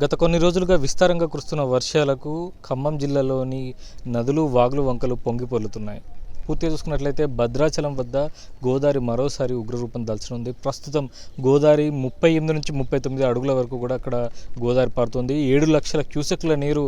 గత కొన్ని రోజులుగా విస్తారంగా కురుస్తున్న వర్షాలకు ఖమ్మం జిల్లాలోని నదులు, వాగులు, వంకలు పొంగి పొర్లుతున్నాయి. పూర్తిగా చూసుకున్నట్లయితే భద్రాచలం వద్ద గోదావరి మరోసారి ఉగ్రరూపం దాల్చనుంది. ప్రస్తుతం గోదావరి 38 నుంచి 39 అడుగుల వరకు కూడా అక్కడ గోదావరి పారుతుంది. 7 లక్షల క్యూసెక్ల నీరు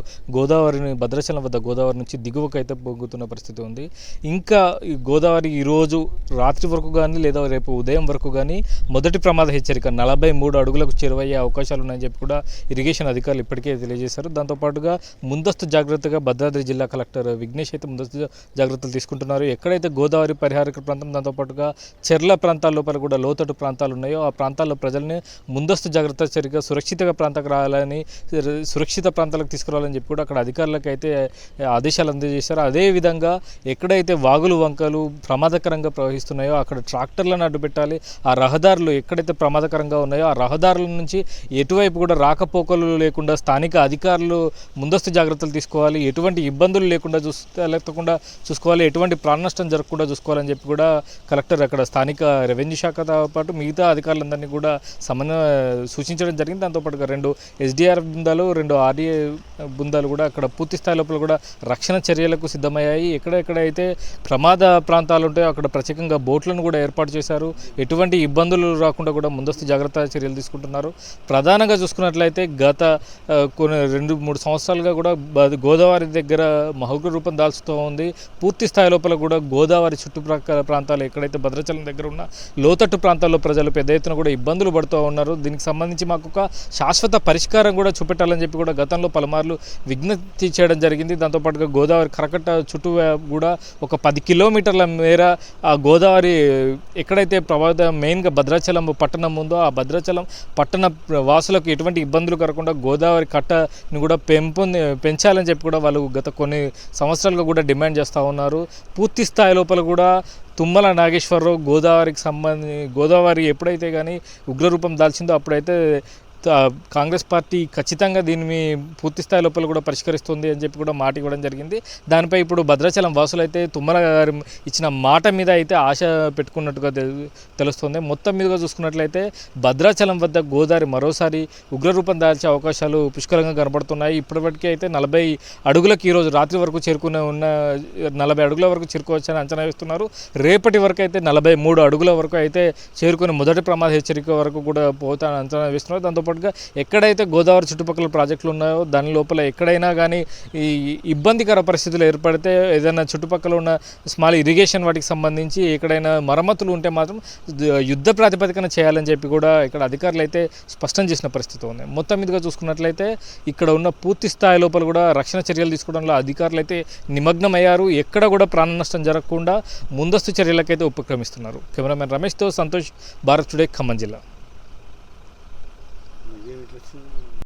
భద్రాచలం వద్ద గోదావరి నుంచి దిగువకు అయితే పొంగుతున్న పరిస్థితి ఉంది. ఇంకా ఈ గోదావరి ఈరోజు రాత్రి వరకు కానీ లేదా రేపు ఉదయం వరకు కానీ మొదటి ప్రమాద హెచ్చరిక 43 అడుగులకు చేరువయ్యే అవకాశాలు ఉన్నాయని చెప్పి కూడా ఇరిగేషన్ అధికారులు ఇప్పటికే తెలియజేశారు. దాంతోపాటుగా ముందస్తు జాగ్రత్తగా భద్రాద్రి జిల్లా కలెక్టర్ విఘ్నేష్ అయితే ముందస్తు జాగ్రత్తలు తీసుకుంటున్నారు. ఎక్కడైతే గోదావరి పరిహారక ప్రాంతం, దాంతోపాటుగా చెర్ల ప్రాంతాల లోపల కూడా లోతట్టు ప్రాంతాలు ఉన్నాయో ఆ ప్రాంతాల్లో ప్రజల్ని ముందస్తు జాగ్రత్త చర్యగా సురక్షితంగా ప్రాంతాలకు రావాలని, సురక్షిత ప్రాంతాలకు తీసుకురావాలని చెప్పి కూడా అక్కడ అధికారులకు అయితే ఆదేశాలు అందజేశారు. అదేవిధంగా ఎక్కడైతే వాగులు, వంకలు ప్రమాదకరంగా ప్రవహిస్తున్నాయో అక్కడ ట్రాక్టర్లను అడ్డుపెట్టాలి. ఆ రహదారులు ఎక్కడైతే ప్రమాదకరంగా ఉన్నాయో ఆ రహదారుల నుంచి ఎటువైపు కూడా రాకపోకలు లేకుండా స్థానిక అధికారులు ముందస్తు జాగ్రత్తలు తీసుకోవాలి. ఎటువంటి ఇబ్బందులు లేకుండా చూసుకోవాలి. ఎటువంటి నష్టం జరగకుండా చూసుకోవాలని చెప్పి కూడా కలెక్టర్ అక్కడ స్థానిక రెవెన్యూ శాఖతో పాటు మిగతా అధికారులందరినీ కూడా సూచించడం జరిగింది. దాంతోపాటుగా 2 SDRF బృందాలు, 2 RDA బృందాలు కూడా అక్కడ పూర్తి స్థాయి లోపల కూడా రక్షణ చర్యలకు సిద్ధమయ్యాయి. ఎక్కడెక్కడైతే ప్రమాద ప్రాంతాలు ఉంటాయో అక్కడ ప్రత్యేకంగా బోట్లను కూడా ఏర్పాటు చేశారు. ఎటువంటి ఇబ్బందులు రాకుండా కూడా ముందస్తు జాగ్రత్త చర్యలు తీసుకుంటున్నారు. ప్రధానంగా చూసుకున్నట్లయితే గత కొన్ని 2-3 సంవత్సరాలుగా కూడా గోదావరి దగ్గర ఉగ్ర రూపం దాల్చుతూ ఉంది. పూర్తి స్థాయి లోపల కూడా గోదావరి చుట్టుప్రక్కల ప్రాంతాలు ఎక్కడైతే భద్రాచలం దగ్గర ఉన్న లోతట్టు ప్రాంతాల్లో ప్రజలు పెద్ద ఎత్తున కూడా ఇబ్బందులు పడుతూ ఉన్నారు. దీనికి సంబంధించి మాకు ఒక శాశ్వత పరిష్కారం కూడా చూపెట్టాలని చెప్పి కూడా గతంలో పలుమార్లు విజ్ఞప్తి చేయడం జరిగింది. దాంతోపాటుగా గోదావరి కరకట్ట చుట్టూ కూడా ఒక 10 కిలోమీటర్ల మేర ఆ గోదావరి ఎక్కడైతే మెయిన్గా భద్రాచలం పట్టణం ఉందో ఆ భద్రాచలం పట్టణ వాసులకు ఎటువంటి ఇబ్బందులు కలగకుండా గోదావరి కట్టని కూడా పెంచాలని చెప్పి కూడా వాళ్ళు గత కొన్ని సంవత్సరాలుగా కూడా డిమాండ్ చేస్తూ ఉన్నారు. పూర్తి స్థాయి లోపల కూడా తుమ్మల నాగేశ్వరరావు గోదావరి ఎప్పుడైతే కానీ ఉగ్రరూపం దాల్చిందో అప్పుడైతే కాంగ్రెస్ పార్టీ ఖచ్చితంగా దీన్ని పూర్తి స్థాయి లోపల కూడా పరిష్కరిస్తుంది అని చెప్పి కూడా మాట ఇవ్వడం జరిగింది. దానిపై ఇప్పుడు భద్రాచలం వాసులు అయితే తుమ్మల గారు ఇచ్చిన మాట మీద అయితే ఆశ పెట్టుకున్నట్టుగా తెలుస్తుంది. మొత్తం మీదుగా చూసుకున్నట్లయితే భద్రాచలం వద్ద గోదావరి మరోసారి ఉగ్రరూపం దాల్చే అవకాశాలు పుష్కలంగా కనబడుతున్నాయి. ఇప్పటివరకు అయితే 40 అడుగులకు ఈరోజు రాత్రి వరకు 40 అడుగుల వరకు చేరుకోవచ్చని అంచనా వేస్తున్నారు. రేపటి వరకు అయితే 43 అడుగుల వరకు అయితే చేరుకుని మొదటి ప్రమాద హెచ్చరిక వరకు కూడా పోతానని అంచనా వేస్తున్నారు. దాంతో ఎక్కడైతే గోదావరి చుట్టుపక్కల ప్రాజెక్టులు ఉన్నాయో దాని లోపల ఎక్కడైనా కానీ ఈ ఇబ్బందికర పరిస్థితులు ఏర్పడితే ఏదైనా చుట్టుపక్కల ఉన్న స్మాల్ ఇరిగేషన్ వాటికి సంబంధించి ఎక్కడైనా మరమ్మతులు ఉంటే మాత్రం యుద్ధ ప్రాతిపదికన చేయాలని చెప్పి కూడా ఇక్కడ అధికారులు అయితే స్పష్టం చేసిన పరిస్థితి ఉంది. మొత్తం మీదుగా చూసుకున్నట్లయితే ఇక్కడ ఉన్న పూర్తి స్థాయి లోపల కూడా రక్షణ చర్యలు తీసుకోవడంలో అధికారులు అయితే నిమగ్నమయ్యారు. ఎక్కడ కూడా ప్రాణ నష్టం జరగకుండా ముందస్తు చర్యలకైతే ఉపక్రమిస్తున్నారు. కెమెరామెన్ రమేష్తో సంతోష్, భారత్ టుడే, ఖమ్మం జిల్లా.